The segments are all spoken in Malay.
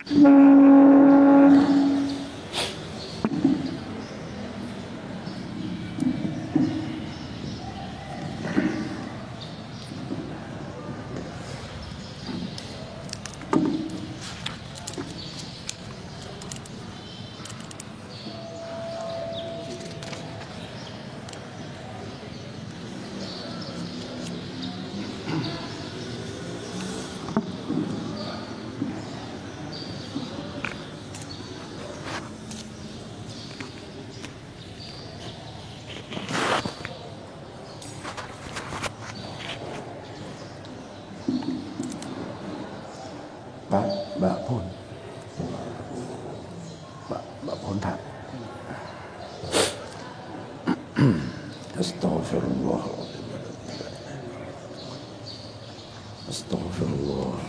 Mbak Pun tak. Astagfirullah. Astagfirullah.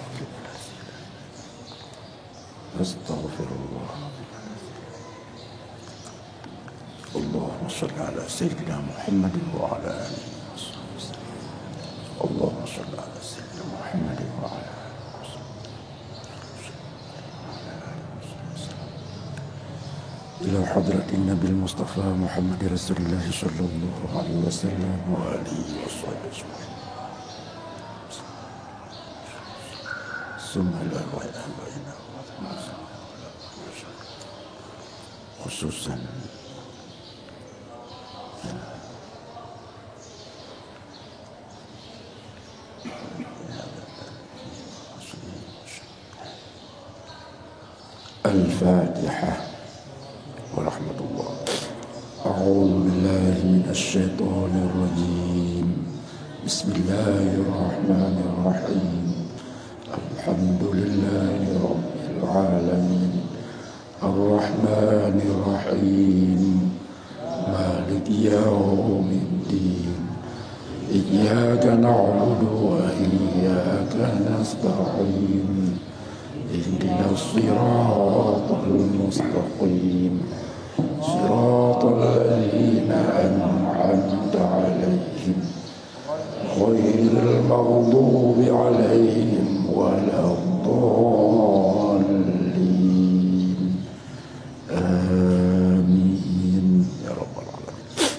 Astagfirullah. Allahumma salli ala sayyidina Muhammad wa ala alihi wasallam. Allahumma salli ala sayyidina Muhammad wa ala إلى حضرة النبي المصطفى محمد رسول الله صلى الله عليه وسلم وآله وصحبه أجمعين ثم إلى آبائنا خصوصا الفاتحة ورحمة الله. أعوذ بالله من الشيطان الرجيم. بسم الله الرحمن الرحيم. الحمد لله رب العالمين الرحمن الرحيم مالك يوم الدين إياك نعبد وإياك نستعين اهدنا الصراط المستقيم صراط الذين أنعمت عليهم غير المغضوب عليهم ولا الضالين آمين يا رب العالمين.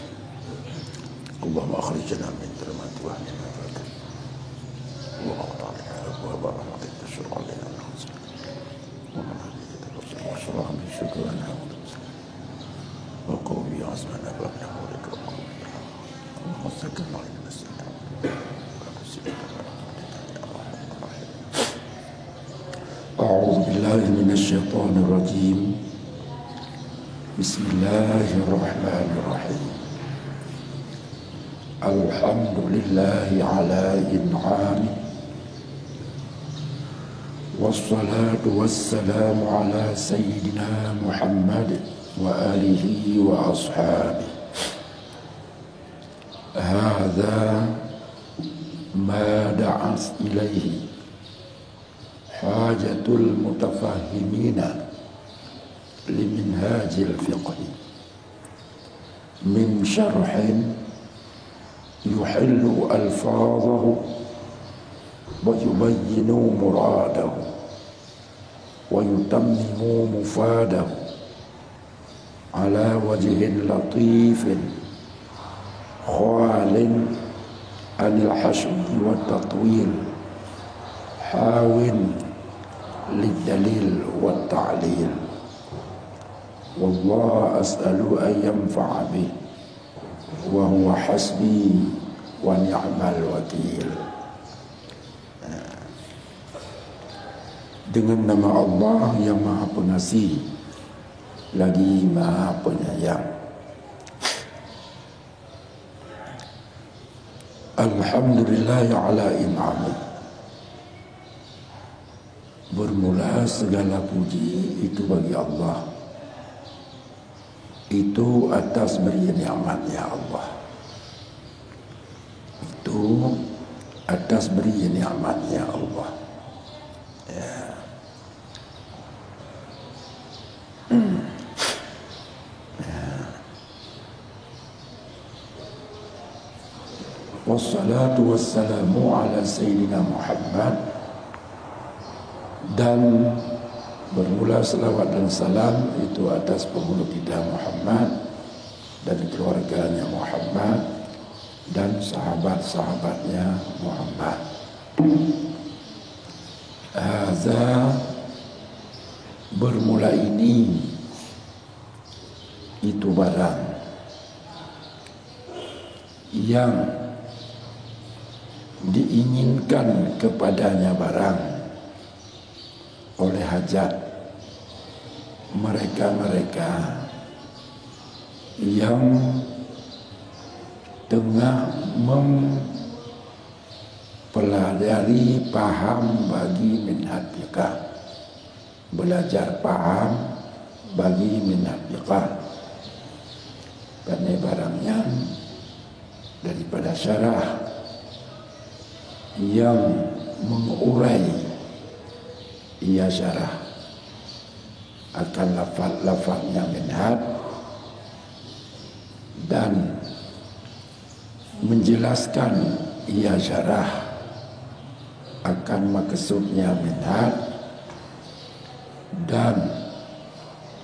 اللهم أخرجنا من ظلمات وهم النفاق اللهم اقطعنا أبواب رحمتك تشرع علينا ومن هديك الرسل واشرح من شكرنا وقوي عزمنا فمن حولك وقوي اللهم سكن علينا السلام أعوذ بالله من الشيطان الرجيم. بسم الله الرحمن الرحيم. الحمد لله على إنعامه والصلاة والسلام على سيدنا محمد وآله وأصحابه. هذا ما دعت إليه حاجة المتفهمين لمنهاج الفقه من شرح يحل ألفاظه ويبين مراده ويتمم مفاده على وجه لطيف خال عن الحشو والتطويل حاو للدليل والتعليل. والله أسأل أن ينفع به وهو حسبي ونعم الوكيل. Dengan nama Allah yang Maha Pengasih lagi Maha Penyayang. Alhamdulillah ala in'amih. Bermula segala puji itu bagi Allah. Itu atas beri nikmat ya Allah. Itu atas beri nikmat ya Allah. Ya. Wassalatu wassalamu ala Sayyidina Muhammad. Dan Bermula selawat dan salam itu atas penghulu kita Muhammad dan keluarganya Muhammad dan sahabat-sahabatnya Muhammad. Haza, bermula ini, itu barang yang diinginkan kepadanya barang oleh hajat mereka-mereka yang tengah mempelajari paham bagi minhaj fiqh, belajar paham bagi minhaj fiqh. Karena barangnya daripada syarah yang mengurai ia syarah akan lafaz-lafaznya minhaj dan menjelaskan ia syarah akan maksudnya minhaj dan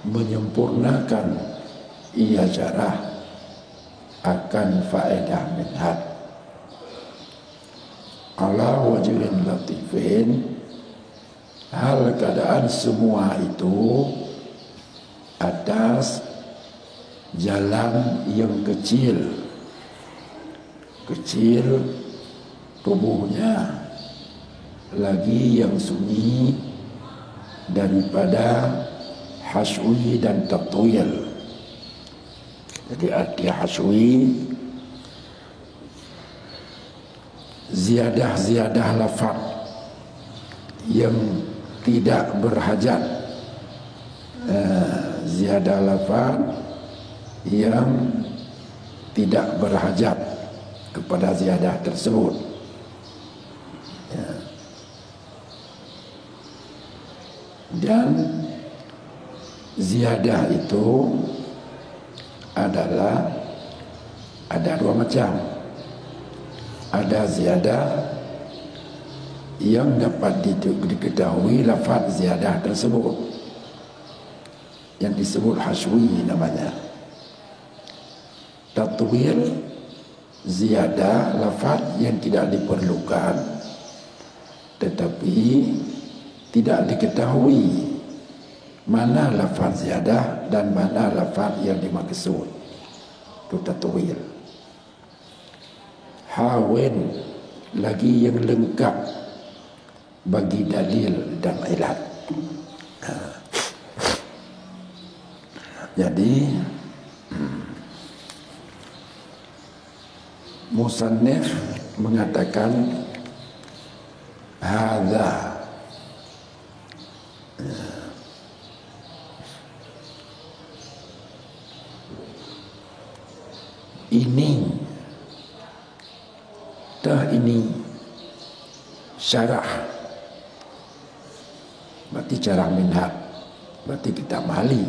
menyempurnakan ia syarah akan faedah minhaj ala wajhin latifin, hal keadaan semua itu atas jalan yang kecil tubuhnya, lagi yang sunyi daripada haswi dan tatwil. Jadi arti haswi ziyadah lafaz yang tidak berhajat, ziyadah lafaz yang tidak berhajat kepada ziyadah tersebut. Dan ziyadah itu adalah ada dua macam. Ada ziyadah yang dapat diketahui lafaz ziyadah tersebut yang disebut haswi namanya. Tatwil, ziyadah lafaz yang tidak diperlukan tetapi tidak diketahui mana lafaz ziyadah dan mana lafaz yang dimaksud. Itu tatwil. Hawin, lagi yang lengkap bagi dalil dan ilat. Jadi musannif mengatakan hadza, ini syarah, berarti syarah minhaj, berarti kita mahali.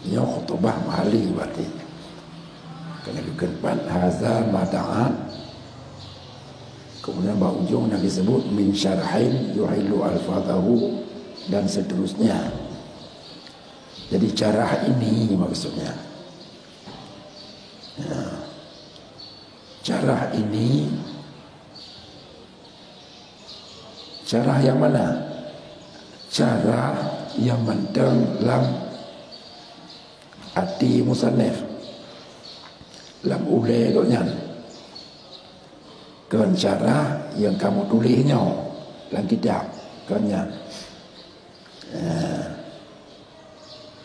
Ya khutbah mahali berarti. Kena dikenpan haza mata'an. Kemudian bawah ujung yang disebut min syarhain yuhilu alfadahu dan seterusnya. Jadi syarah ini maksudnya. Syarah ini, syarah yang mana? Syarah yang mendalam hati musannif, lam ulai doknya. Kan syarah yang kamu tulisnya dalam kitab, kannya.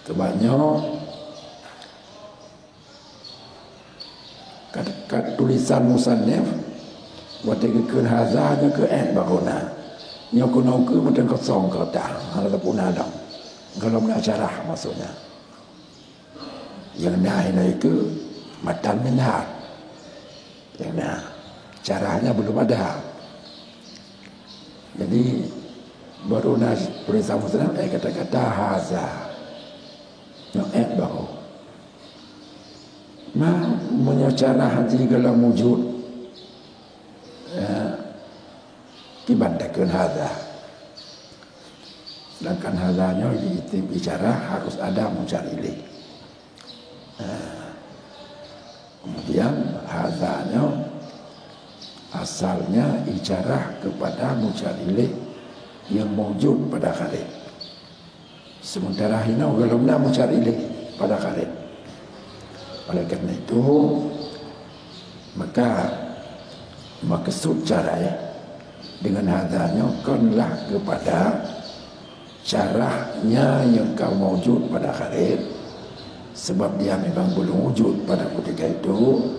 Sebabnya kat tulisan musannif waktu ke hazanya ke bagona nya kuno ke macam kosong ke dah kalau pun ada kalau nak syarah maksudnya yang lain itu matan minhaj yang syarahnya belum ada. Jadi baru nak tulisan musannif kata-kata haza yang baru menyecara hati segala wujud kibandakan hadha Sedangkan hazanya bicara harus ada mucar ilaih. Kemudian hazanya asalnya ijarah kepada mucar ilaih yang wujud pada kharij. Sementara hina galumna mucar ilaih pada kharij. Oleh kerana itu maka maksud caranya dengan hadanya kanlah kepada caranya yang kau wujud pada kharij, sebab dia memang belum wujud pada ketika itu,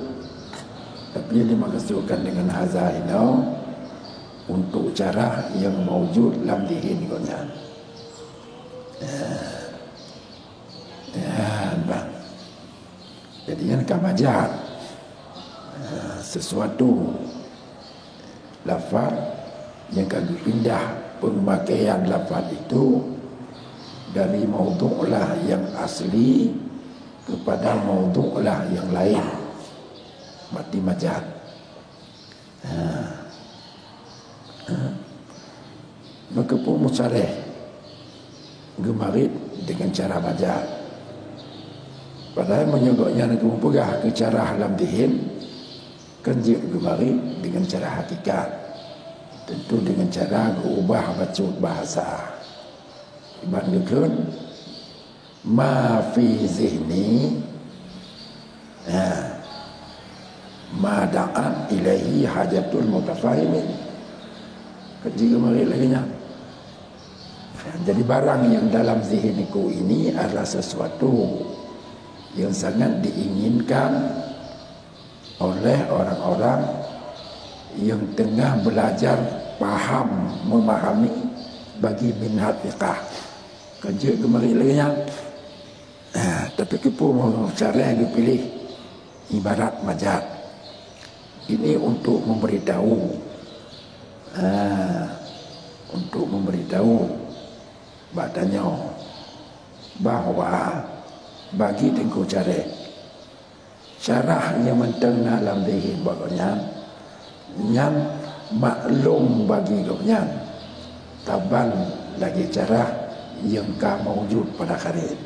tapi yang dimaksudkan dengan hadanya untuk cara yang wujud dalam diri niknya. Bang. Jadi yang kamajar sesuatu lafaz yang kagak pindah pemakaian lafaz itu dari maudhu'lah yang asli kepada maudhu'lah yang lain, mati majaz. Maka pun musareh gemarit dengan cara majaz. Padahal menyogoknya nak mempegah ke cara halam dihin, kan dia gemarit dengan cara hakikat, tentu dengan cara berubah bacut bahasa. Dibandingkan ma fi zihni ma da'a ilaihi hajatul mutafahimin. Jika mari lagi nya. Jadi barang yang dalam zihniku ini adalah sesuatu yang sangat diinginkan oleh orang-orang yang tengah belajar paham memahami bagi minhaj fiqh. Kerja kemari lagi nya. Tapi kepo cara yang dipilih ibarat majaz. Ini untuk memberitahu batanya bahawa bagi tengku cara yang menteng dalam diri baganya yang maklum bagi goknya taban lagi cara yang ka mawujud pada kharij.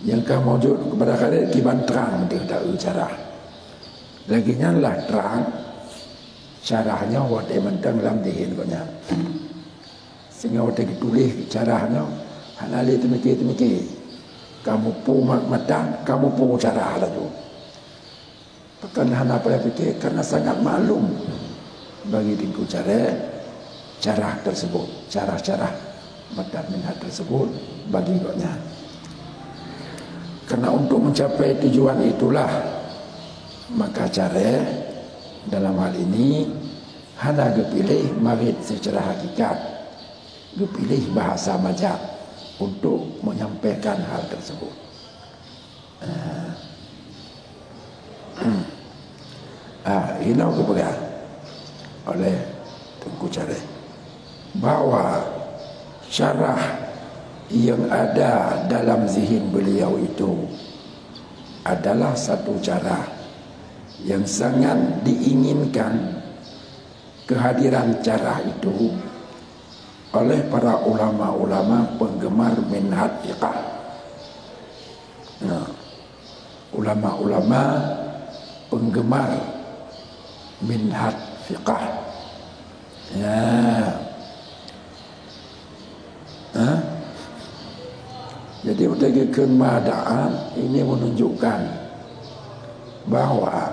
Yang ka mawujud pada kharij kiban terang dia tak cara. Lagi lah terang caranya waktu mentang dalam dihin konya. Sehingga waktu ditulis caranya halali temiki. Kamu pu matang, kamu pu cara halaju. Bukan hanya pada fikir karena sangat maklum bagi dinku cara tersebut, cara matang minhaj tersebut bagi konya. Karena untuk mencapai tujuan itulah maka cara dalam hal ini hanya dipilih marid secara hakikat, dipilih bahasa majaz untuk menyampaikan hal tersebut. Ini kepegang oleh Tengku Cara bahwa syarah yang ada dalam zihin beliau itu adalah satu cara yang sangat diinginkan kehadiran cara itu oleh para ulama-ulama penggemar minhaj fiqh. Ulama-ulama penggemar minhaj fiqh. Jadi untuk kemadaan ini menunjukkan bahawa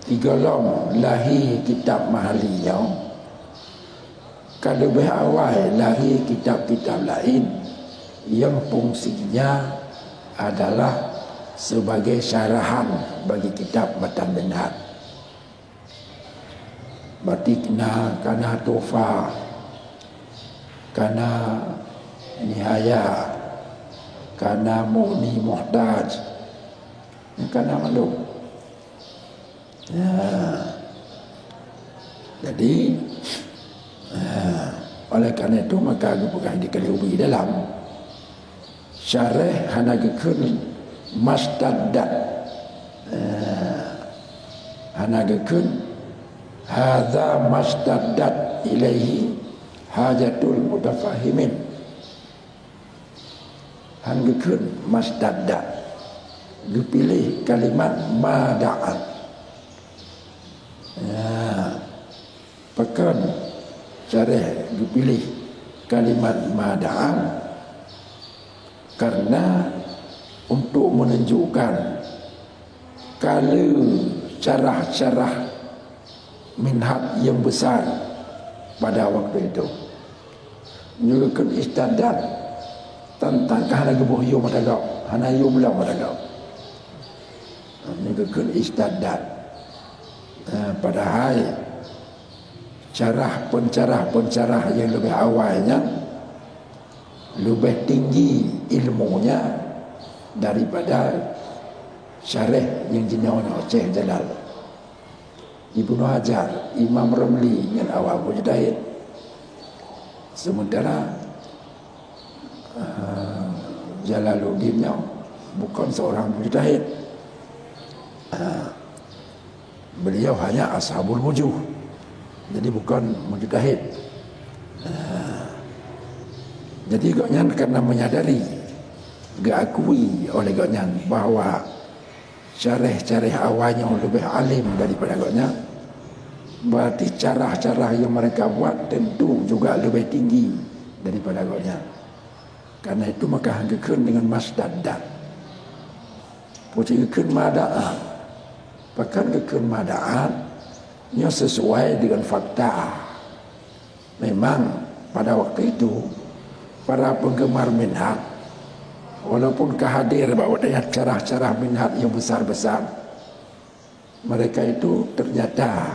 tiga lom lahir kitab mahaliyah kalau lebih awal lahir kitab-kitab lain yang fungsinya adalah sebagai syarahan bagi kitab matan minhaj. Batikna kana tufa kana nihaya kana mughni muhtaj kana maklum. Jadi oleh kerana itu maka bukan dikelubi dalam syarah hana gekun mastaddat hana gekun hadza mastaddat ilaihi hajatul mutafahimin hanggekeun masdadda dipilih kalimat mada'at ya pekan syarih dipilih kalimat mada'at karena untuk menunjukkan kalau carah-carah minhat yang besar pada waktu itu juga kan istadat tentang kahana gebuh yo madagau hana yo belau madagau juga kan istadat padahal pencarah yang lebih awalnya lebih tinggi ilmunya daripada syarih yang jenawanya Syekh Jalal Ibnu Hajar, Imam Ramli yang awal mujtahid. Sementara Jalaluddin bukan seorang mujtahid. Beliau hanya ashabul wujuh. Jadi bukan mujtahid. Jadi gaknya karena menyadari, diakui oleh gaknya bahawa syarih-syarih awalnya lebih alim daripada gaknya, berarti cara-cara yang mereka buat tentu juga lebih tinggi daripada gaknya. Karena itu maka hanggekeun dengan masdadda. Pucikeun mada'at. Bahkan kekeun mada'at nya sesuai dengan fakta. Memang pada waktu itu para penggemar minhat walaupun kehadir bahawa dengan cara-cara minhat yang besar-besar, mereka itu ternyata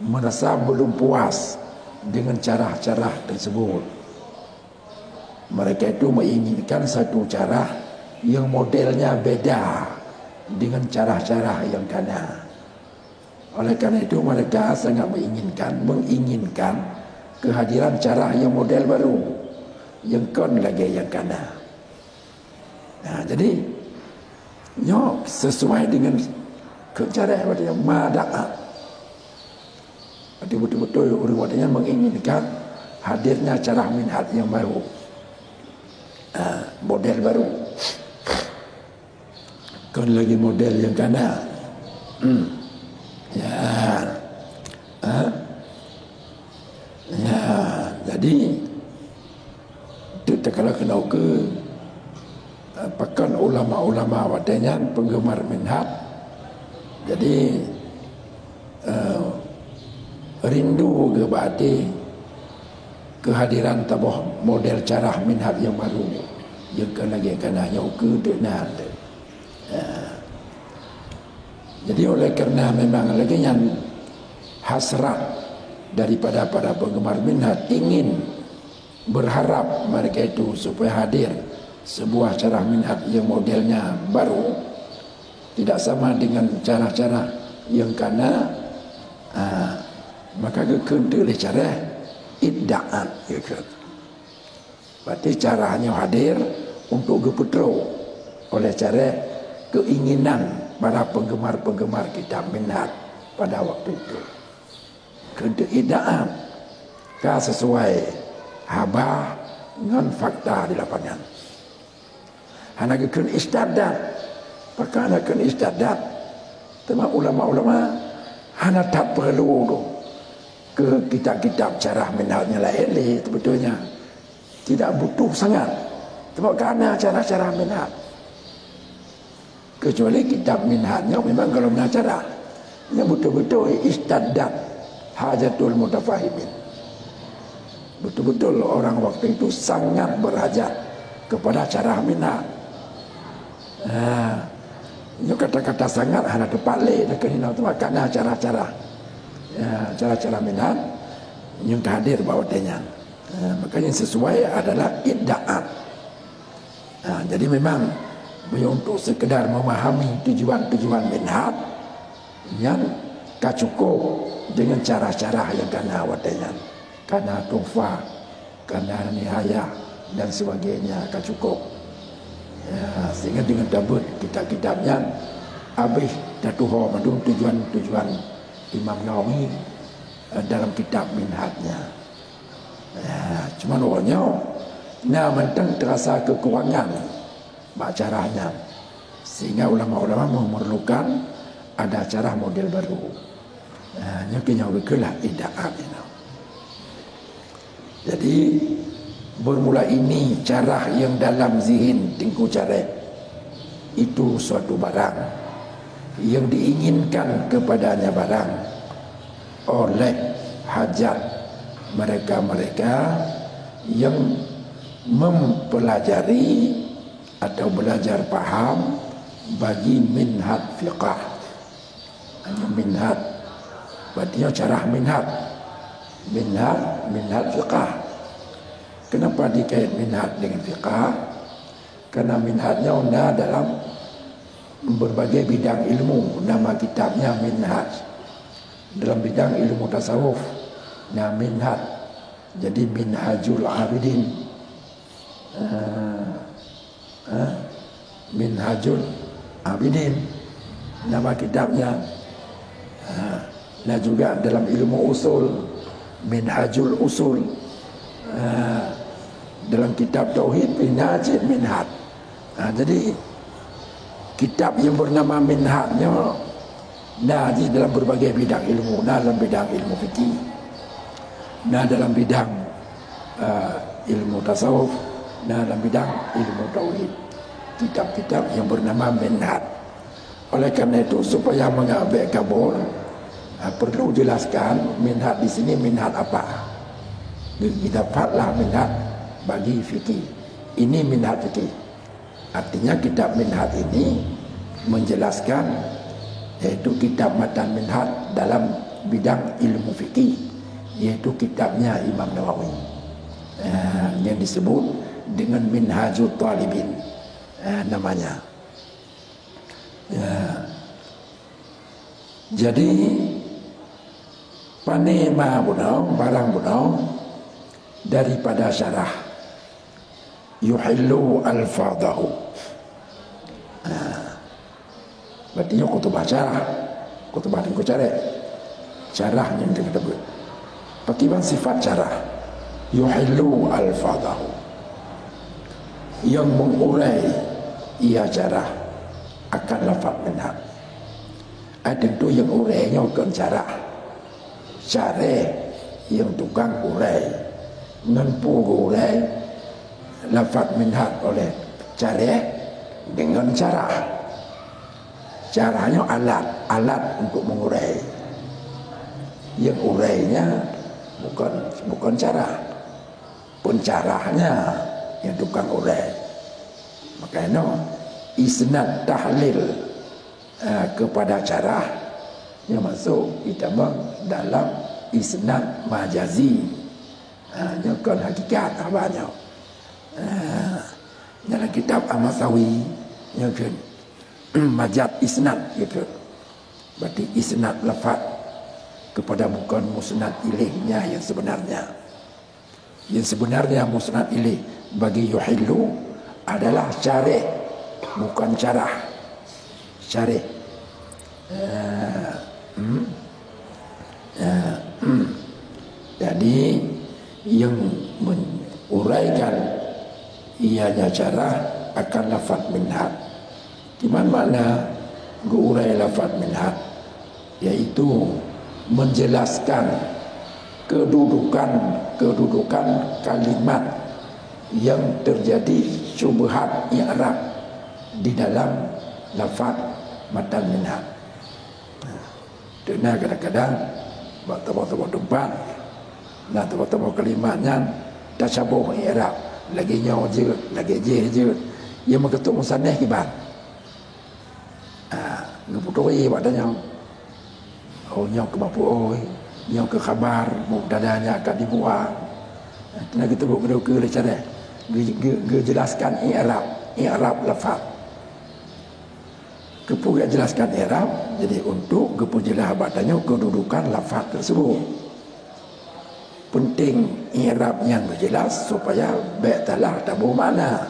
merasa belum puas dengan cara-cara tersebut. Mereka itu menginginkan satu cara yang modelnya beda dengan cara-cara yang kana. Oleh karena itu mereka sangat menginginkan kehadiran cara yang model baru, yang kon lagi yang kana. Nah, jadi sesuai dengan cara yang mada'at. Berarti betul-betul orang-orangnya menginginkan hadirnya cara minhat yang baru, model baru. Kon lagi model yang kana. Jadi itu kalau kena ke pakan ulama-ulama wadanya penggemar minhat. Jadi rindu ke berarti kehadiran tabuh model cara minhat yang baru yang kan lagi kananya ke denah. Jadi oleh kerana memang lagi yang hasrat daripada para penggemar minhat ingin berharap mereka itu supaya hadir sebuah cara minhat yang modelnya baru, tidak sama dengan cara-cara yang kana, maka kekentu oleh cara idda'at. Berarti caranya hadir untuk geputro oleh cara keinginan para penggemar-penggemar kitab minhat pada waktu itu. Kekentu idda'at ka sesuai haba dengan fakta di lapangan. Hana keun istadat, perkara keun istadat, tema ulama-ulama hana tak perlu ke kitab-kitab cara minhatnya lain sebetulnya tidak butuh sangat. Sebab kerana cara-cara minhat, kecuali kitab minhatnya memang kalau cara yang betul-betul istadat hajatul mutafahimin. Betul-betul orang waktu itu sangat berhajat kepada cara minhat. Ini kata-kata sangat hanya tepat le dekat ini tu makna cara-cara minhat yang hadir bawahnya. Makanya sesuai adalah idda'at. Jadi memang untuk sekedar memahami tujuan-tujuan minhat yang cukup dengan cara-cara yang kena wadanya, karena tuhfah, karena nihayah dan sebagainya cukup. Sehingga dengan dabut kitab-kitabnya habis datuho madu tujuan-tujuan Imam Nawawi dalam kitab minhatnya. Cuma orangnya mentang terasa kekurangan caranya, sehingga ulama-ulama memerlukan ada cara model baru. Nyaknya begilah idaan ini. Jadi bermula ini cara yang dalam zihin tingku cara itu suatu barang yang diinginkan kepadanya barang oleh hajat mereka-mereka yang mempelajari atau belajar paham bagi minhaj fiqah. Minhaj berarti cara minhaj fiqah. Kenapa dikait minhaj dengan fiqah? Karena minhajnya ada dalam berbagai bidang ilmu. Nama kitabnya minhaj. Dalam bidang ilmu tasawuf, nah minhaj. Jadi minhajul abidin, minhajul abidin nama kitabnya. Nah juga dalam ilmu usul, minhajul usul. Dalam kitab tauhid minhaj. Jadi kitab yang bernama minhajnya di dalam berbagai bidang ilmu. Dalam bidang ilmu fikih, dalam bidang ilmu tasawuf, dalam bidang ilmu tauhid, kitab-kitab yang bernama minhaj. Oleh karena itu supaya mengambil kabul, perlu jelaskan minhaj di sini minhaj apa. Didapatlah minhaj bagi fikih. Ini minhaj fikih. Artinya kitab minhaj ini menjelaskan, yaitu kitab matan minhaj dalam bidang ilmu fikih, yaitu kitabnya Imam Nawawi, yang disebut dengan Minhajul Talibin, namanya. Jadi panema bunau, barang bunau daripada syarah yuhillu alfadahu. Berarti kutubah syarah, kutubah tingku syarah yang disebut pakiban sifat syarah yuhillu alfadahu, yang mengurai ia syarah akan lafaz minhaj. Ada tu yang urainya bukan syarah, syarah yang tukang urai, nampu urai lafaz minhaj oleh syarah dengan syarah. Caranya alat untuk mengurai. Yang urainya bukan cara, pencarahnya yang tukang urai. Makanya isnad tahlil kepada cara yang masuk kita dalam isnad majazi, yang bukan hakikat abahnya. Dalam kitab Amasawi yang majaz isnad gitu. Berarti isnad lafaz kepada bukan musnad ilaihnya yang sebenarnya. Yang sebenarnya musnad ilaih bagi yuhillu adalah syarih, bukan syarah. Syarih. Jadi yang menguraikan ianya syarah akan lafaz minhaj. Di mana urai lafaz minhaj, yaitu menjelaskan kedudukan kalimat yang terjadi syubhat i'rab di dalam lafaz matan minhaj. Karena kadang-kadang waktu-waktu tempat, tempat kalimatnya tasyabuh i'rab, lagi nyaw je, lagi je, yang mengetuk musannaf kibar. Ngeputoi padanya. Oh nyok ke bapu oi, nyok ke khabar mubtadanya akan dibuang. Kena kita buat ke cara jelaskan i'rab lafaz. Kepu jelaskan i'rab, jadi untuk kepu jelas padanya kedudukan lafaz tersebut. Penting i'rab yang jelas supaya talah tabu mana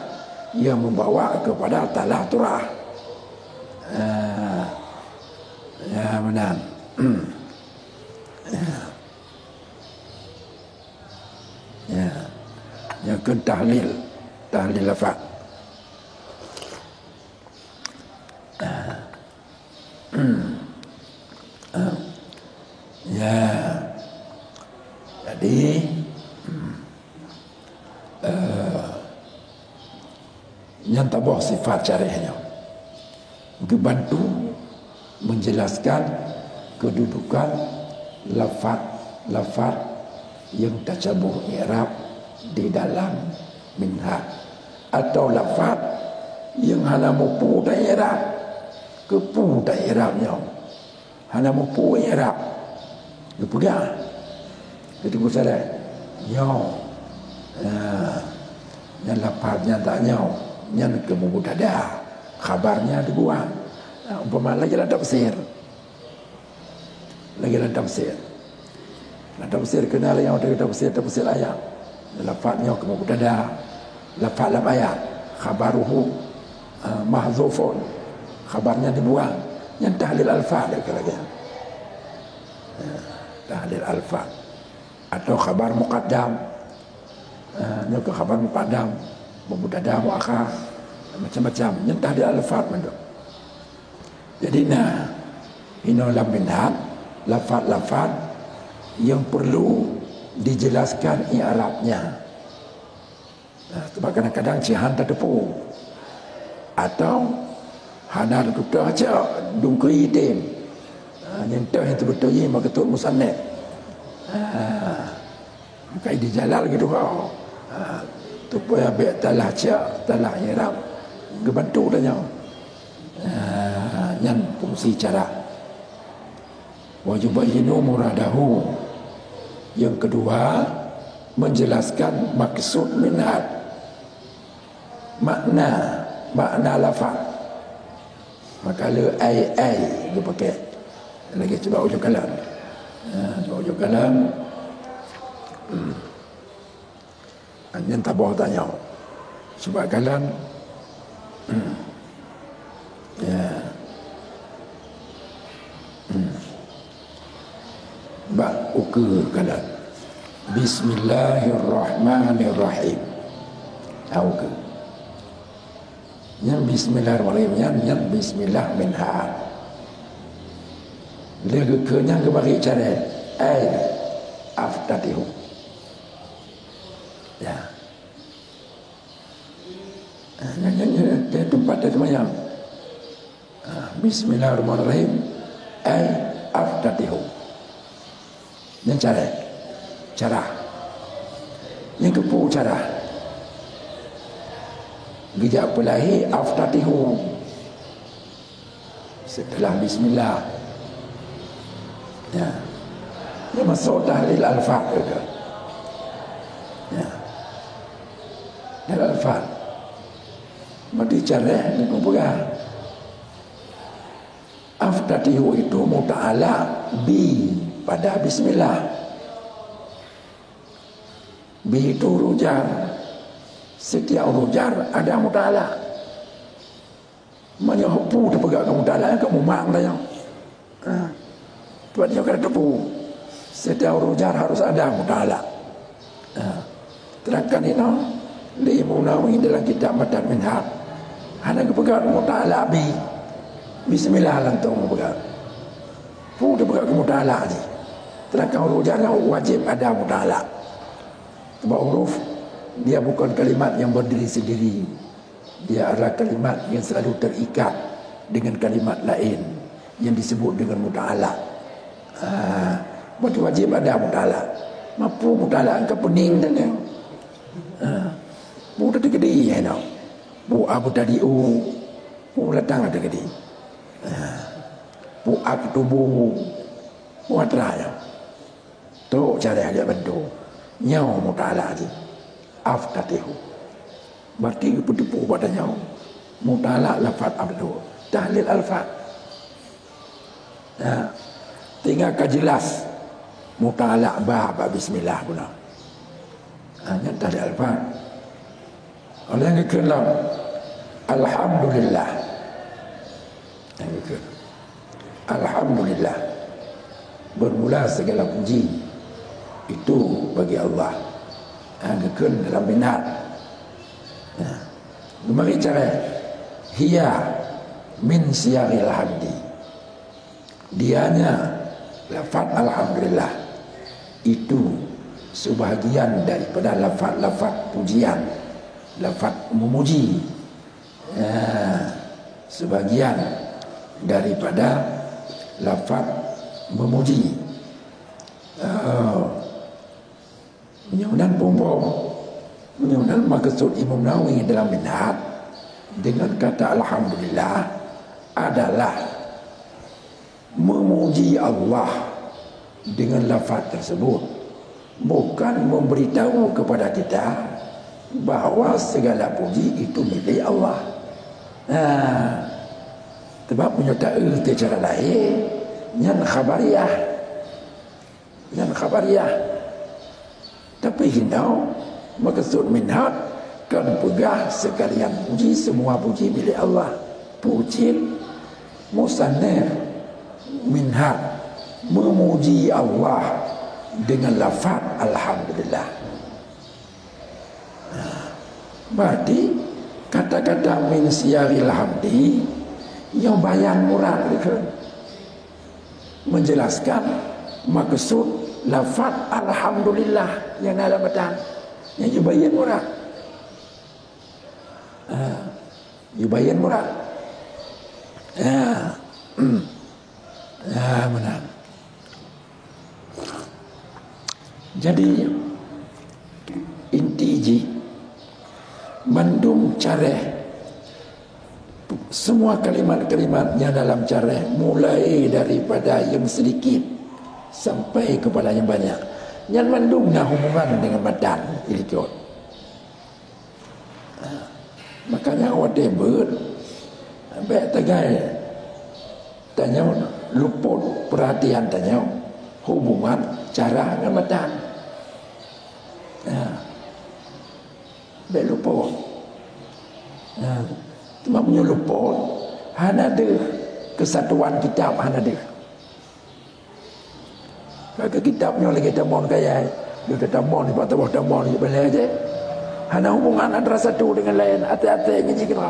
yang membawa kepada talah turah. Ya benar. Ya. Yang ke tahlil lafaz. Ya. Jadi yang tabah sifat syarihnya dibantu menjelaskan kedudukan lafaz yang tacabuh i'rab di dalam minhaj, atau lafaz yang hana mupu daerah kepu daerahnya hana mupu i'rab kepudah itu salah nyaw yang lafaznya tak nyaw yang kemudian ada kabarnya dibuang. Umpama lagi dalam tafsir kenal yang dari tafsir ayat lafaznya kemudian ada lafaz dalam ayat khabaruhu mahzufun, kabarnya dibuang. Yang tahlil alfa lagi tahlil alfa atau khabar muqaddam, yang ke khabar muqaddam mubtada muakhar macam-macam yang tahlil alfa menduk. Jadi ini dalam minhaj lafaz yang perlu dijelaskan i'rabnya. Sebab kadang-kadang cihan tak tepu atau hana tu aja dungkui tim yang tahu yang betul ini maka tu musannaf kai di jalal gitu kau tu pun abek talah i'rab gebantu dah nyau yang fungsi cara wajubayinu muradahu. Yang kedua menjelaskan maksud minhaj, makna lafaz. Maka le ai dia pakai lagi coba ujung kalam. Ujung kalam yang tabah tanya sebab kalam ya ba ukur kalam bismillahirrahmanirrahim ukur yang bismillahirrahmanirrahim yang bismillah minhaj lagi kenyang ke bagi cara aftatihu ya yang tempat itu yang bismillahirrahmanirrahim aftatihu yang cara yang kepu cara gejak pelahi aftatihu setelah bismillah ya dia masuk tahlil alfa juga ya dalam alfa mati cara ni kumpulkan aftatihu itu muta'ala bi pada bismillah. Bi itu rujar. Setiap rujar ada muta'ala. Mana hupu terpegang ke muta'ala kamu mang dah yang. Tuan yang kena tepu. Setiap rujar harus ada muta'ala. Terangkan ini li Munawi dalam kitab Matan Minhaj. Hanya kepegang muta'ala bi. Bismillah lantung pegang. Pu dia pegang muta'ala ni. Terangkan huruf jarang wajib ada muta'ala. Sebab huruf dia bukan kalimat yang berdiri sendiri. Dia adalah kalimat yang selalu terikat dengan kalimat lain yang disebut dengan muta'ala. Berarti wajib ada muta'ala. Mampu muta'ala angka pening dan yang bu tadi gede ya no. Bu abu tadi bu latang ada gede. Bu abu tubuh buat raya. Tu cara dia bantu. Nyau muta'ala ni. Aftatihu. Berarti tipu pada nyau. Muta'ala lafaz abdu. Tahlil alfaz. Tinggal kejelas. Muta'ala bab bismillah pula. Hanya tahlil alfaz. Oleh yang kelam. Alhamdulillah. Yang kelam. Alhamdulillah. Bermula segala puji itu bagi Allah. Gekun dalam minat. Kemari cara hiya min siyaril hamdi. Dianya lafaz alhamdulillah itu sebahagian daripada lafaz-lafaz pujian, lafaz memuji. Sebahagian daripada lafaz memuji. Mudah-mudahan mudah-mudahan maksud Imam Nawawi dalam Minhaj dengan kata alhamdulillah adalah memuji Allah dengan lafaz tersebut, bukan memberitahu kepada kita bahawa segala puji itu milik Allah. Sebab menyertai secara lahir yang khabariyah, tapi hindau maksud Minhaj kan pegah sekalian puji, semua puji milik Allah. Puji musannaf Minhaj memuji Allah dengan lafaz alhamdulillah. Berarti kata-kata min siyaril hamdi yang bayan murad itu menjelaskan maksud lafaz alhamdulillah yang dalam batang yang yubayan murad. Yubayan murad. Benar. Jadi inti mandum careh semua kalimat-kalimatnya dalam careh, mulai daripada yang sedikit sampai kepada yang banyak, yang mandumnya hubungan dengan badan ilikot. Makanya whatever baik tagai tanya luput perhatian tanya hubungan cara dengan badan. Baik luput. Cuma punya luput hanya ada kesatuan kitab hanya ada. Kalau kitabnya lagi tamon kaya dia tamon di bawah tamon di balik aja. Hanya hubungan antara satu dengan lain, hati-hati ngaji kita.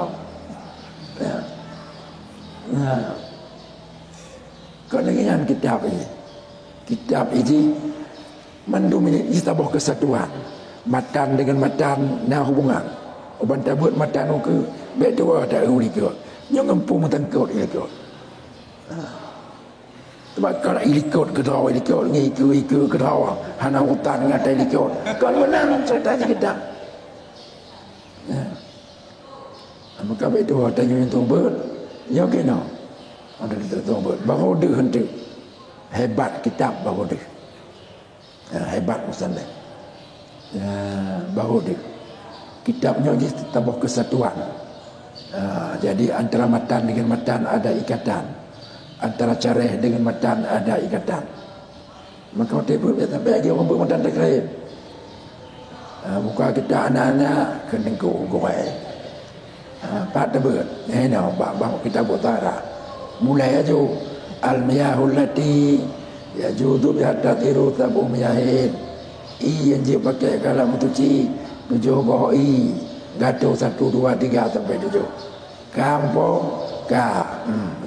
Kau dengan kitab ini. Kitab ini mandum ini istaboh kesatuan. Matan dengan matan nah hubungan. Oban tabut matan ke betul tak uri ke. Yang ngempung tengkot ini ke. Sebab kalau ilikot ke draw ilikot ngiku ke draw hana hutan ngatai ilikot. Kalau menang ceritanya kita. Maka betul tanya yang tumbut. Ya kena. Ada kita tumbut. Baru dia hentik. Hebat kitab baru dia. Hebat musnah. Baru dia. Kitabnya dia tambah kesatuan. Jadi antara matan dengan matan ada ikatan. Antara careh dengan matan ada ikatan. Maka dia pun sampai lagi orang bermatan tak lain. Muka kita anak-anak kenengku goreng. Pak tebet. Bang kita utara. Mulai aja al-miyahul lati yajudu bihatta tiru tabu miyahin. Yang dia pakai kalam tuci 7 boh i. Gato 1 2 3 sampai 7. Kampung ka.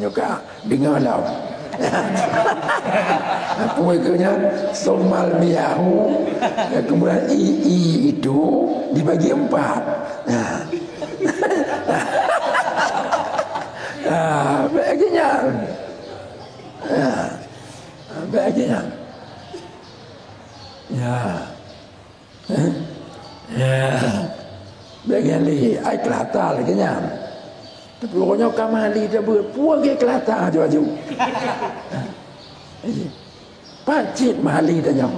Nyuka dengarlah. Apa ikutnya somal miyahu. Kemudian i itu dibagi 4. Baginya. Baginya. Bagian li ai kelata lagi nya. Tapi pokoknya kamali dia berpuang ke kelata aju-aju. Pacit mahali tanya.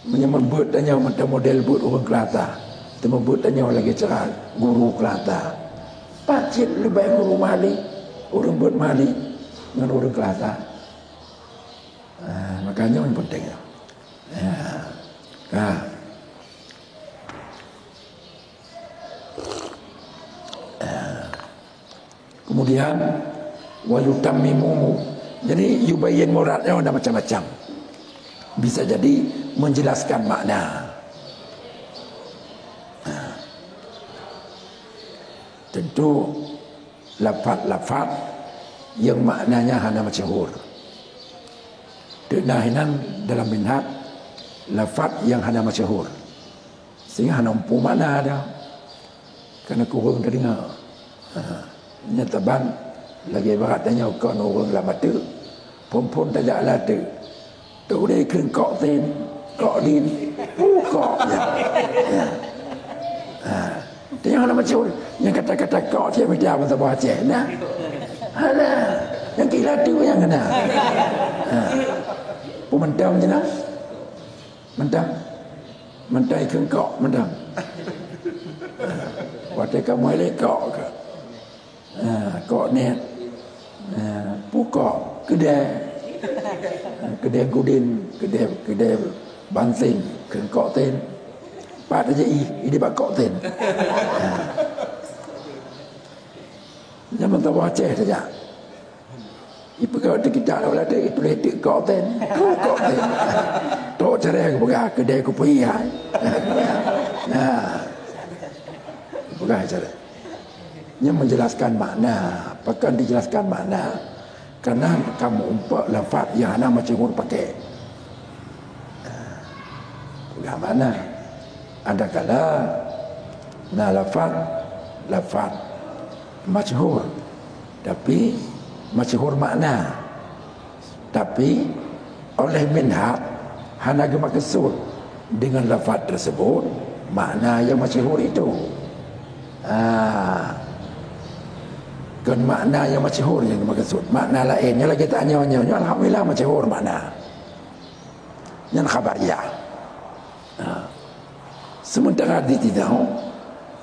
Menyebut tanya macam model buat orang kelata. Temebut tanya lagi cerah guru kelata. Pacit lebih baik guru mahali. Orang buat mahali dengan orang kelata. Makanya yang penting. Kemudian wayutammimu. Jadi yubayyin muradnya ada macam-macam. Bisa jadi menjelaskan makna. itu lafaz yang maknanya hana masyhur. Denahinan dalam minhaj lafaz yang hana masyhur. Sehingga hana umpu makna ada. Karena kurang terdengar. Nyataban lagi baratnya kan orang lama tu pun tak ada lah tu. Tu dia kena kok tin, kok din, kok ya. Dia hana masyhur. Yang kata-kata kok dia tidak apa baca nah. Hana yang kira tu yang kena. Mentang je nak. Mentang ikan kok mentang. Waktu kamu elok kok ke. Kok ni. Pukok kedai gudin, kedai bansing, kok ten. Pak aja ini bak kok ten. Jangan tahu Aceh saja. Ibu kau tu kita lah tu itu letak kau ten, kau ten. Tok cerai aku pegang kedai aku pergi hai. Pegang cerai. Yang menjelaskan makna, bahkan dijelaskan makna. Karena kamu umpak lafaz yang hana masyhur pakai. Pegang mana? Ada kala na lafaz masyhur, tapi masyhur makna, tapi oleh minhaj hana gemaksud dengan lafaz tersebut makna yang masyhur itu. Kan makna yang masyhur yang dimaksud, makna lainnya lagi tanya alhamdulillah masyhur makna yang khabariyah. Sementara tidak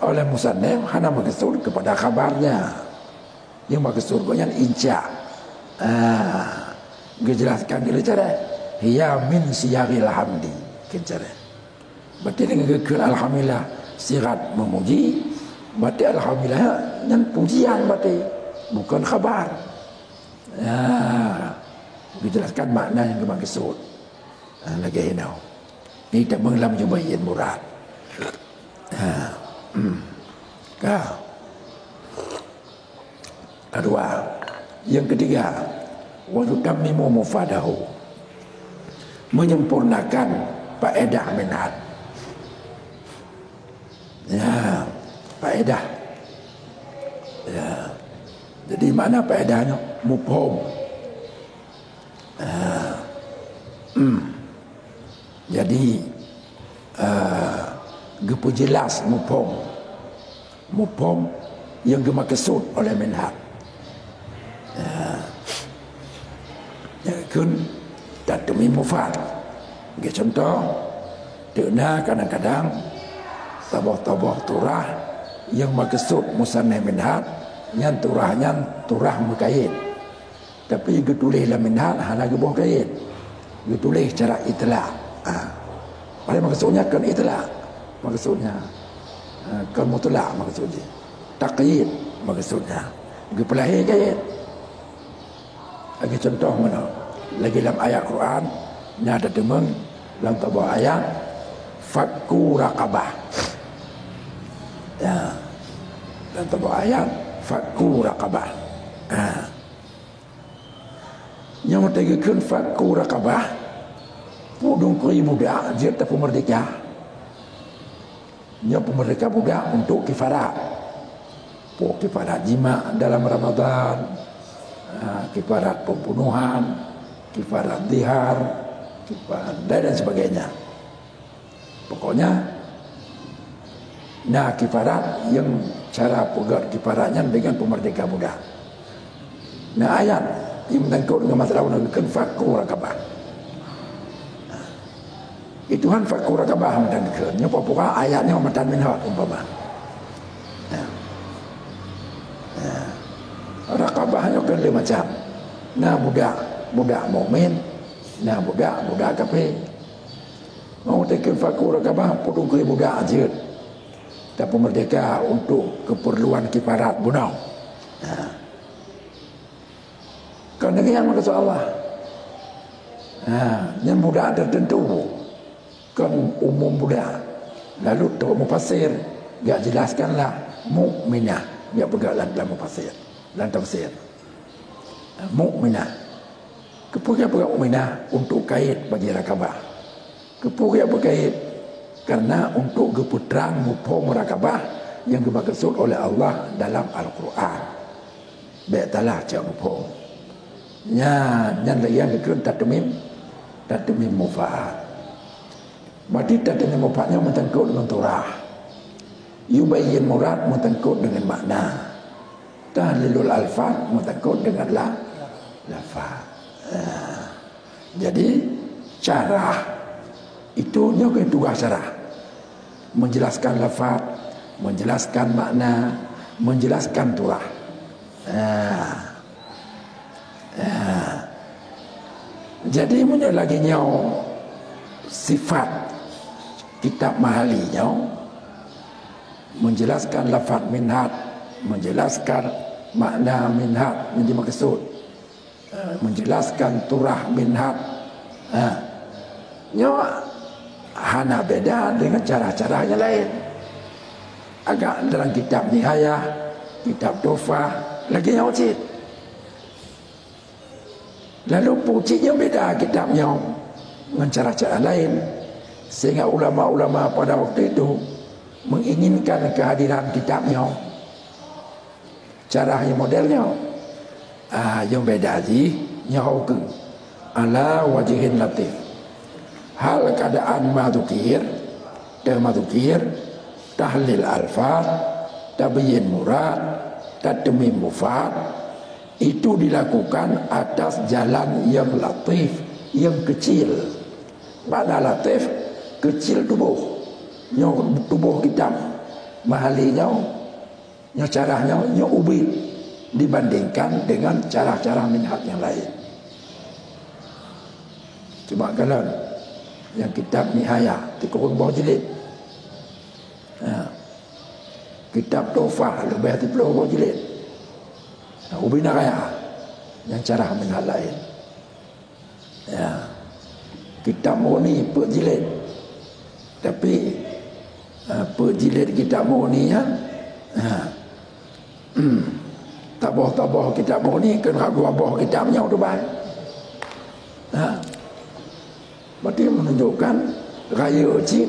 oleh musannif hana maksud kepada khabarnya, yang maksud yang insya. Dijelaskan dengan cara hiya min siyagil hamdi, cara. Berarti dengan kekal alhamdulillah sirat memuji, berarti alhamdulillah dan pujian berarti bukan khabar. Dijelaskan makna yang dimaksud. Lagi henau. Ini tak mengelam jubayin murad. Kedua, yang ketiga, wa yutammimu mufadahu, menyempurnakan faedah minhaj. Ya, faedah. Ya. Jadi mana faedahnya? Mufhum. Jadi gepu jelas mufhum yang dimaksud oleh minhaj. Ya kun tatmi mufad. Contoh, dena kadang-kadang tabah-tabah turah yang maksud musannif minhaj yang turahnya turah mukayyid. Tapi getulis dalam minhaj hana gebuh kayyid. Getulis secara itlaq. Pada maksudnya kan itlaq. Maksudnya kan mutlaq maksudnya. Taqyid maksudnya. Gepelahir kayyid. Lagi contoh mana? Lagi dalam ayat Quran ni ada demeng dalam tabah ayat fakku raqabah. Ya. Dan tabah ayat fakku raqabah. Yang mentegakkan fakku raqabah pudung kuri budak dia tak merdeka. Yang pemerdeka budak untuk kifarat. Kifarat jima dalam Ramadan, kifarat pembunuhan, kifarat dihar, kifarat dan sebagainya. Pokoknya kifarat yang cara pegat kifaratnya dengan pemerdeka budak. Ayat yang menangkut dengan masalah menangkut fakku raqabah. Ituhan fakku raqabah menangkut. Nyapa ayatnya matan minhaj umpama. Raqabahnya kan dia macam budak mukmin, budak kafir. Mau tekan fakku raqabah pudung ke budak aja. Tak merdeka untuk keperluan kifarat bunuh. Kan dengan maksud Allah. Yang budak tertentu kan umum budak. Lalu tu mufassir gak jelaskanlah mukminah. dia bergerak dalam tafsir. Dalam tafsir. Mukminah. Kepuria-puria mukminah untuk kait bagi rakabah. Kepuria berkait karena untuk keputrang mupung rakabah yang dimaksud oleh Allah dalam Al-Quran. Baiklah cak mupung. Yang lagi yang kedua tadmim mufaat. Berarti tadmim mufaatnya mentengkut dengan turah. Yubayyin murad mentengkut dengan makna. Tahlilul alfaz mentengkut dengan lafaz. Jadi cara itu nyoke dua cara. Menjelaskan lafaz, menjelaskan makna, menjelaskan turah. Jadi punya lagi nyau sifat kitab mahali nyau menjelaskan lafaz minhat, menjelaskan makna minhat yang dimaksud, menjelaskan turah minhat. Nyau hana beda dengan cara-cara yang lain. Agak dalam kitab Nihayah, kitab Tuhfah lagi nyau cik. Lalu pujinya beda kitabnya dengan cara-cara lain, sehingga ulama-ulama pada waktu itu menginginkan kehadiran kitabnya, caranya modelnya yang beda sih nyau ke ala wajihin latif hal keadaan madukir tahlil alfaz tabyin murad tadmim mufad itu dilakukan atas jalan yang latif, yang kecil. Makna latif, kecil tubuh kitab mahalinya, caranya ubit dibandingkan dengan cara-cara minhat yang lain. Cuma kalau yang kitab Nihayah dikurung bawah jilid, kitab Tuhfah lebih 30 bawah jilid, ubina kaya yang cara minhat lain. Kitab Mughni per jilid, tapi per jilid kitab Mughni kan tabah kitab Mughni kan rabah kitabnya tu baik. Berarti menunjukkan raya cik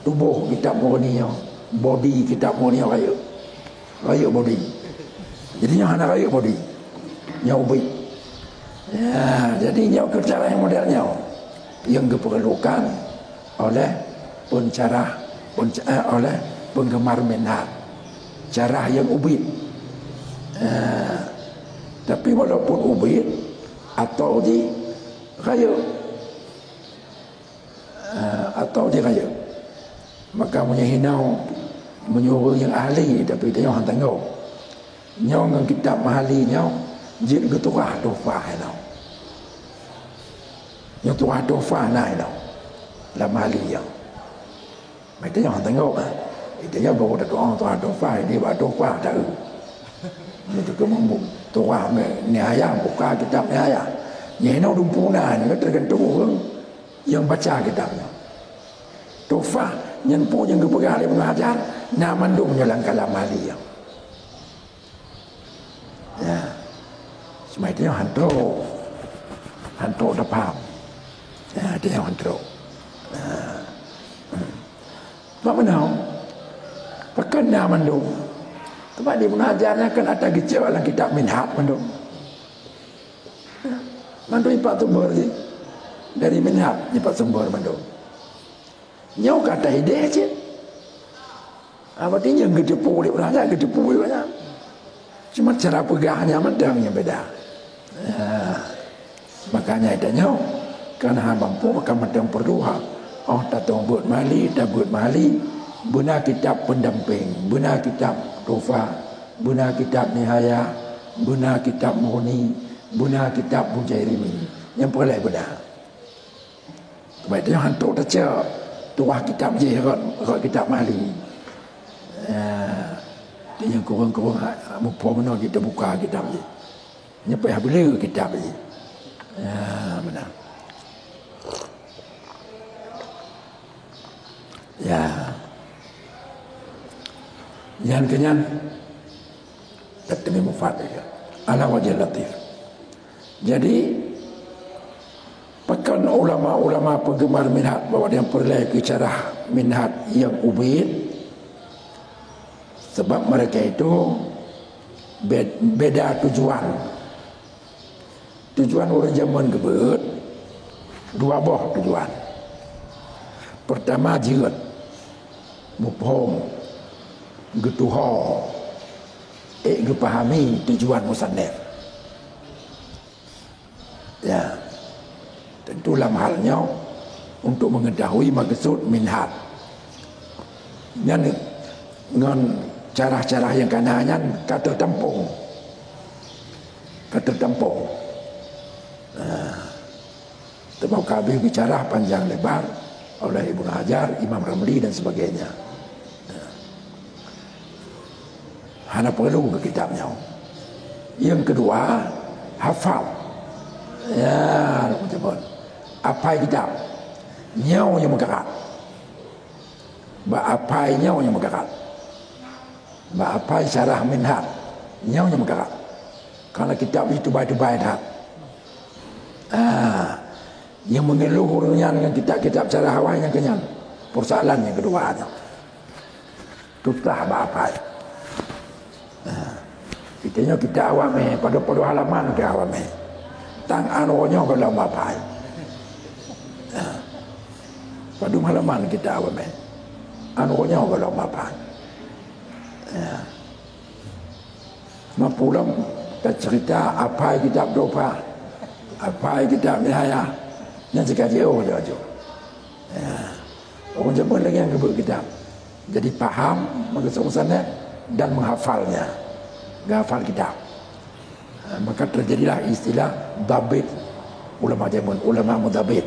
tubuh kitab Mughni, body kitab Mughni raya body. Jadi yang hana raya body, yang ubit. Jadi yang cara yang modelnya yang diperlukan oleh oleh penggemar minhat, cara yang ubit. Tapi walaupun ubit atau di raya maka menyehinau menyuruh yang ahli, tapi dia yang tengok nyau dengan kitab mahali nyau jid keturah Tuhfah nyau yang turah Tuhfah nyau lah mahali nyau mereka yang tengok itu yang baru doa turah Tuhfah ini buat Tuhfah tahu itu kemampu turah Nihayah buka kitab Nihayah nyehinau dumpunan tergantung yang baca kitabnya. Tuhfah yang kepegang oleh pengajar naman dum nyalang kalam mahali yang semua itu yang hantu dah faham. Itu yang hantu. Apa menau? Pakai nama mandung. Tempat di pengajarnya kan ada gicau dalam kitab minhat mandung. Mandung ipak sumber sih. Dari minhat ipak sumber mandung. Nyau kata ide je. Apa dia yang gedepu di pengajar gedepu banyak. Cuma cara pegangnya medang yang beda. Makanya itu nyau karena mampu maka medang perluha. Oh datang buat mali, dah buat mali. Buna kitab pendamping, buna kitab Tuhfah, buna kitab Nihayah, buna kitab Mughni, buna kitab Bujairimi. Yang perlai benda. Baik itu yang hantuk baca tuah kitab je rot kitab mali. Dia yang kurang-kurang mumpah mana kita buka kitab je. Nyampai habis kitab je. Benar. Yang kenyan Tatmi mufad ala wajh latif. Jadi pakan ulama-ulama penggemar minhat bahawa dia perlai ke cara minhat yang ubid, sebab mereka itu beda tujuan. Tujuan orang zaman kebet dua boh tujuan. Pertama jirat mufhum getuho gepahami tujuan musannif. Ya, tentu dalam halnya untuk mengetahui maksud minhat. Dengan cara-cara yang kanannya kata tampung. Kata tampung. Sebab kami bicara panjang lebar oleh Ibnu Hajar, Imam Ramli dan sebagainya. Hanya perlu ke kitabnya. Yang kedua, hafal. Ya, macam apa kitab? Nyau yang menggerak. Apa nyau yang menggerak? Apa syarah minhat? Nyau yang menggerak. Karena kitab itu baik-baik dah. Yang mengeluhurnya dengan kitab-kitab cara hawa yang kenyang. Persoalan yang kedua tutah apa? Kita awame pada halaman ke awame. Tang anonya kalau apa? Pada halaman kita awame. Anonya kalau apa? Mapulang kita cerita apa kitab doa, apa kitab nihaya. Yang sekali aja. Orang zaman lagi yang kebut kitab. Jadi paham maksud sana dan menghafalnya. Menghafal kitab. Maka terjadilah istilah dabit ulama zaman, ulama mudabit.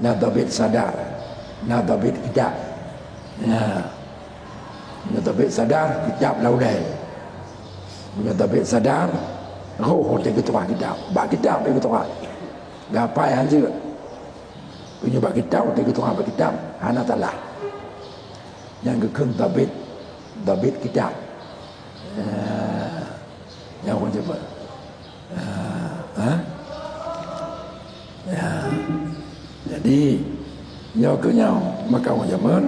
Nah dabit sadar, nah dabit kitab. Nah dabit sadar kitab laulai. Nah dabit sadar roh dia ketua kitab. Bak kitab dia ketua. Gapai hanya punya bak kitab dia ketua bak kitab. Hana talah. Yang kekun dabit kitab. Yang orang cepat. Jadi nyoknya maka orang zaman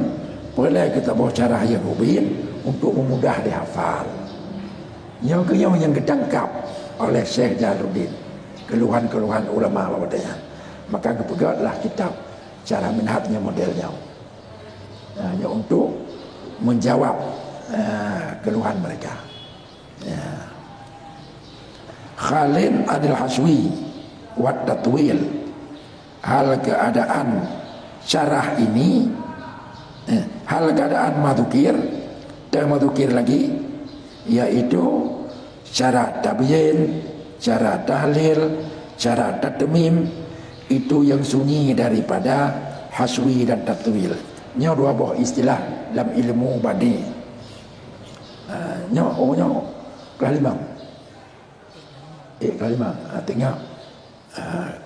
boleh kita bawa cara yang ubin untuk memudah dihafal. Nyoknya yang ditangkap oleh Syekh Jalaluddin keluhan-keluhan ulama bawadanya. Maka kepegatlah kitab cara minhatnya modelnya. Hanya untuk menjawab keluhan mereka. Khalil Adil Haswi wat tatwil. Hal keadaan syarah ini hal keadaan madukir dan madukir lagi, yaitu cara tabyin, cara tahlil, cara tatmim, itu yang sunyi daripada haswi dan tatwil. Ini dua buah istilah dalam ilmu badi. Nyo kalimah. Kalimah tengok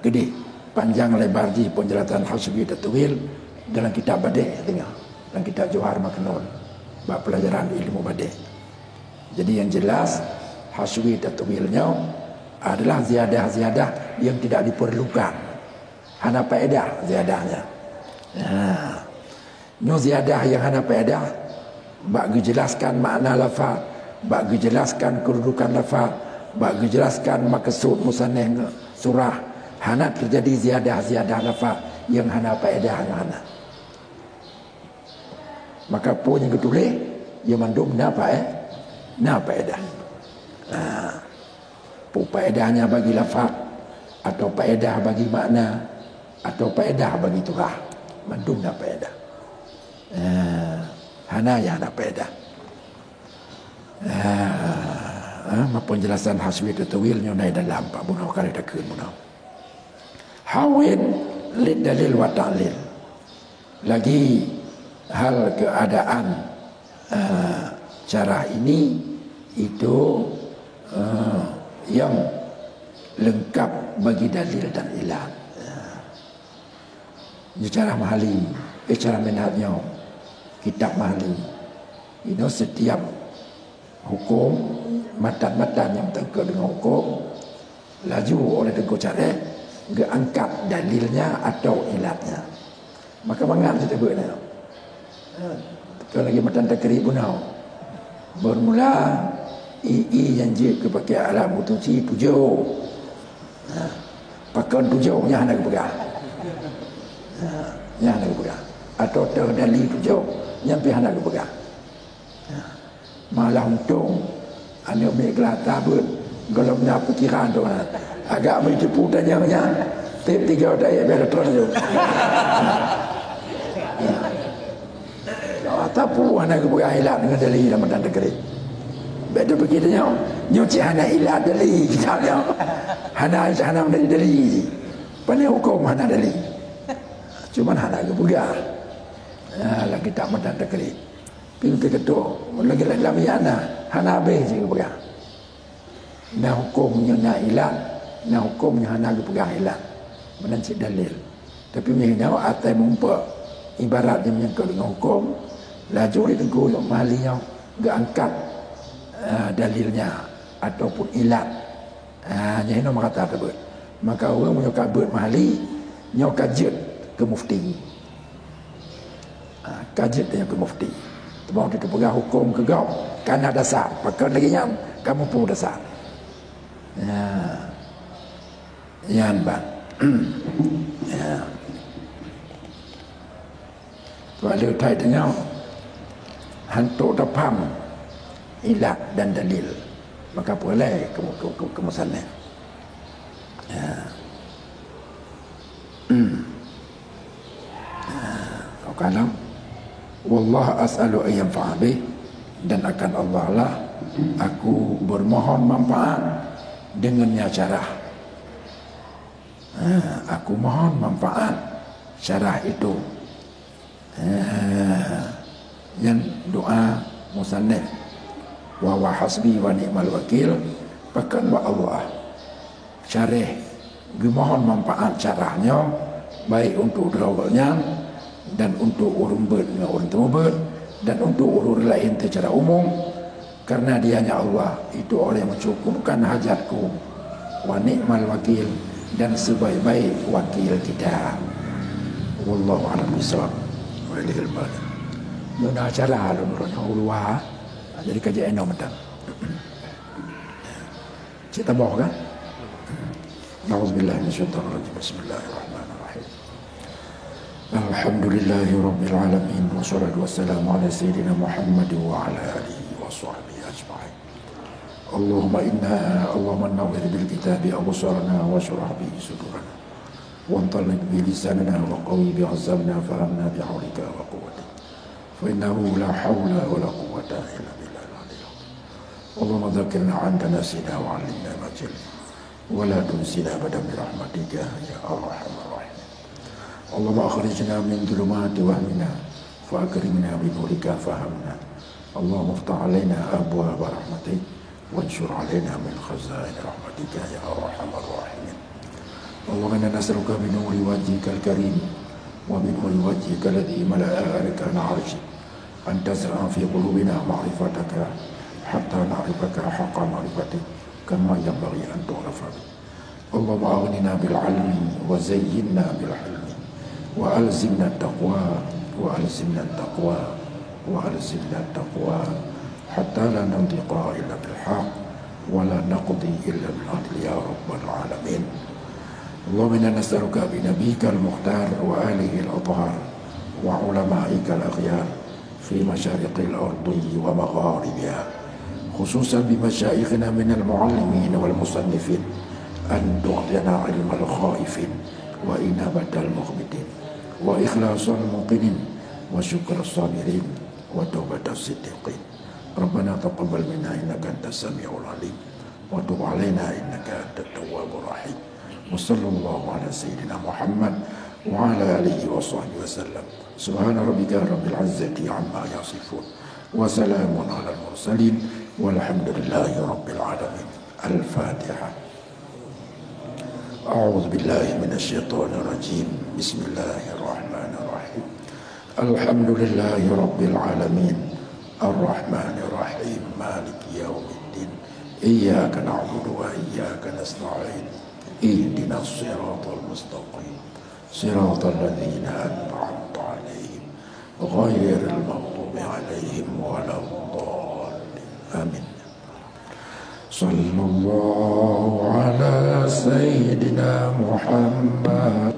gede panjang lebar di penjelasan hasbi tatwil dalam kitab badi, tengok dalam kitab Johar Maknun bab pelajaran ilmu badi. Jadi yang jelas hasbi tatwilnya adalah ziyadah-ziyadah yang tidak diperlukan, hanya faedah ziyadahnya. Ziyadah yang hanya faedah bagi jelaskan makna lafaz, bagi jelaskan kedudukan lafaz, bagi jelaskan maksud musannif surah. Hana terjadi ziyadah lafaz yang hana faedah hana. Maka pun yang ketulis yang mandum napa faedah. Faedahnya bagi lafaz atau faedah bagi makna atau faedah bagi surah. Mandum napa faedah. Hana ya hana faedah. Penjelasan hasbi tatwil nyonai dalam Pak Bunau kali dakun bunau. Hawin lid dalil wa ta'lil. Lagi hal keadaan cara ini itu yang lengkap bagi dalil dan ilah. Ini cara mahali, cara menhatnya kitab mahali. Ini setiap hukum matan-matan yang terkait dengan hukum, laju oleh Tengku Syarif angkat dalilnya atau ilatnya. Maka bangat kita buat ni. Kalau lagi matan takrib pun tahu. Bermula II yang je kepakai alam utusi 7. Pakai 7 yang nak pegang. Yang nak pegang. Atau terdali 7 yang pihak nak pegang. Malah untung anak megelah tabut kalau punya pikiran tu agak mencepu tanya-tanya tip 3 daya biar terus tu. Tak perlu anak pegang ilat dengan dalil dalam dan negeri. Betul begitu nya. Nyuci anak ilat dalil kita nya. Hana menjadi dalil. Pandai hukum hana dalil. Cuma hana pegang. Lagi tak mendan negeri. Pintu ketua lagi dalam yana hana habis je pegang. Nah hukumnya nak ilat, nah hukumnya hana pegang ilat. Menancik dalil. Tapi mengenai atai mumpa ibaratnya menyangkut dengan hukum, laju di tengku mahlinya gak angkat dalilnya ataupun ilat. Jadi nama kata tersebut. Maka orang punya kabut mahli nyo kajet ke mufti. Kajet dia ke mufti. Sebab kita pegang hukum ke kau karena dasar. Pakai lagi yang kamu pun dasar. Yan bang. Kalau tai tengok hantu dapam ilat dan dalil maka boleh ke musanna. Kalau wallah as'alu ayyam fa'abih dan akan Allah lah aku bermohon manfaat dengannya syarah. Aku mohon manfaat syarah itu. Yang doa musannif wa hasbi wa ni'mal wakil bahkan wa Allah syarih mohon manfaat syarahnya baik untuk drawalnya dan untuk urun dengan urun temubat dan untuk urun lain secara umum karena dianya Allah itu orang yang mencukupkan hajatku wa ni'mal wakil dan sebaik-baik wakil kita. Wallahu a'lam bishawab. Wa ilaihi al-balik. Nuna acara lurusnya ulua. Jadi kajian enam mentang. Cita boh kan? Nauzubillahi minasyaitonir rajim. Bismillahirrahmanirrahim. Alhamdulillahi rabbil alamin wassalatu wassalamu ala sayyidina Muhammad wa ala alihi wa sahbihi ajma'in. Allahumma nawwir bil kitabi absarana wa shrah bihi sudurana wa antalib bi lisanina wa qawi bi azamna fahamna bi hawlika wa quwwatika fa innahu la hawla wa la quwwata illa billah al-aliyyil azim. Allahumma dhakkirna 'anta nasina wa 'allimna ma jahilna wa la tunsina abadan bi rahmatika ya arhamar rahimin. Allahumma akhrijna min dhulumati wahmina fa akrimna bi nurika fahamna. Allahumma iftah 'alaina abwaab rahmatik وانشر علينا من خزائن رحمتك يا ارحم الراحمين. اللهم انا نسالك بنور وجهك الكريم وبنور وجهك الذي ملا اركان عرشك ان تزرع في قلوبنا معرفتك حتى نعرفك حق معرفتك كما ينبغي ان تعرف. اللهم اغننا بالعلم وزينا بالحلم والزمنا التقوى والزمنا التقوى والزمنا التقوى حتى لا ننطق إلا بالحق ولا نقضي إلا بالعدل يا رب العالمين. اللهم إنا نسألك بنبيك المختار وآله الأطهار وعلمائك الأخيار في مشارق الأرض ومغاربها خصوصا بمشايخنا من المعلمين والمصنفين أن تعطينا علم الخائفين وإنابة المخبتين وإخلاص الموقنين وشكر الصابرين وتوبة الصديقين. ربنا تقبل منا إنك أنت السميع العليم وتب علينا إنك أنت التواب الرحيم. وصلى الله على سيدنا محمد وعلى آله وصحبه وسلم. سبحان ربك رب العزة عما يصفون وسلام على المرسلين والحمد لله رب العالمين. الفاتحة. أعوذ بالله من الشيطان الرجيم. بسم الله الرحمن الرحيم. الحمد لله رب العالمين الرحمن الرحيم مالك إياك نعبد وإياك نستعين اهدنا الصراط المستقيم صراط الذين أنعمت عليهم غير المغضوب عليهم ولا الضالين آمين. صلى الله على سيدنا محمد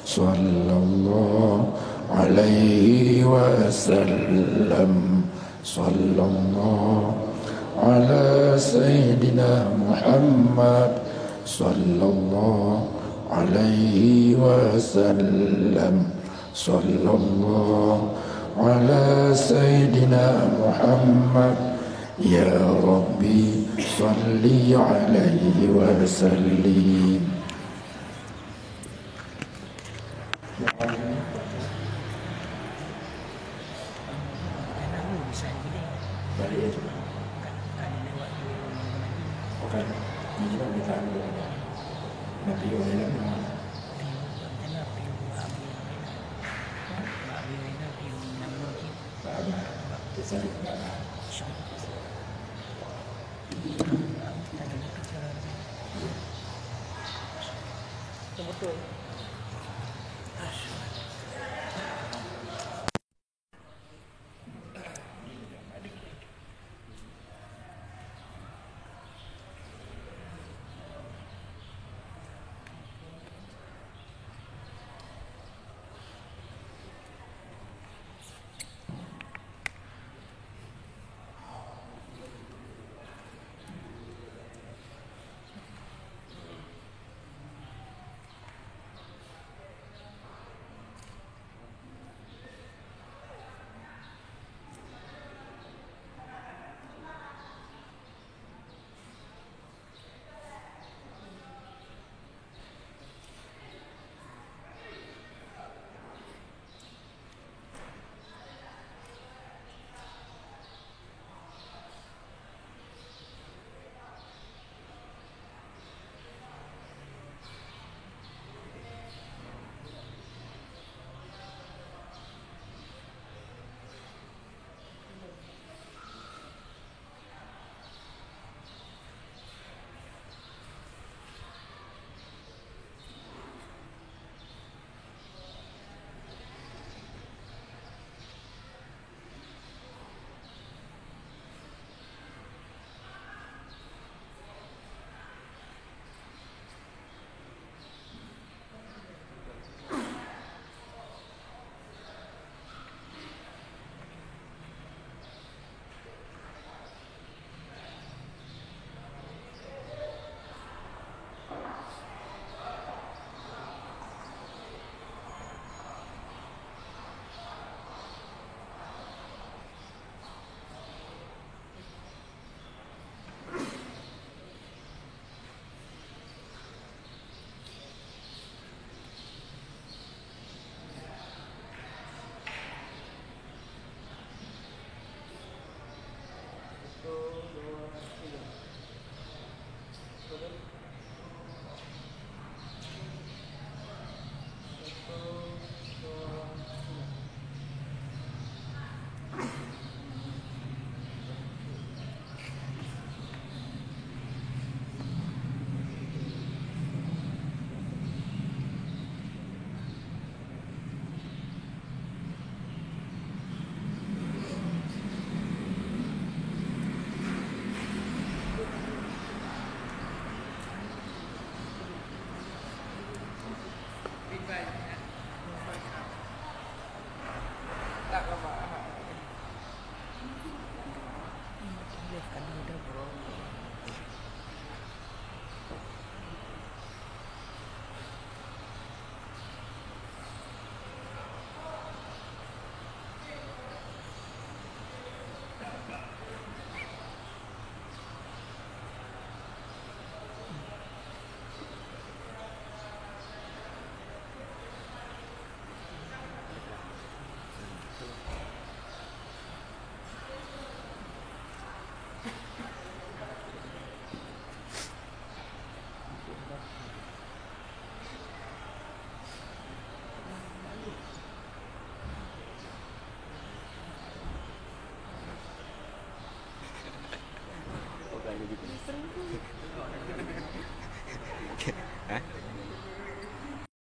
صلى الله عليه وسلم صلى الله على سيدنا محمد صلى الله عليه وسلم صلى الله على سيدنا محمد يا ربي صل عليه وسلم. begitu.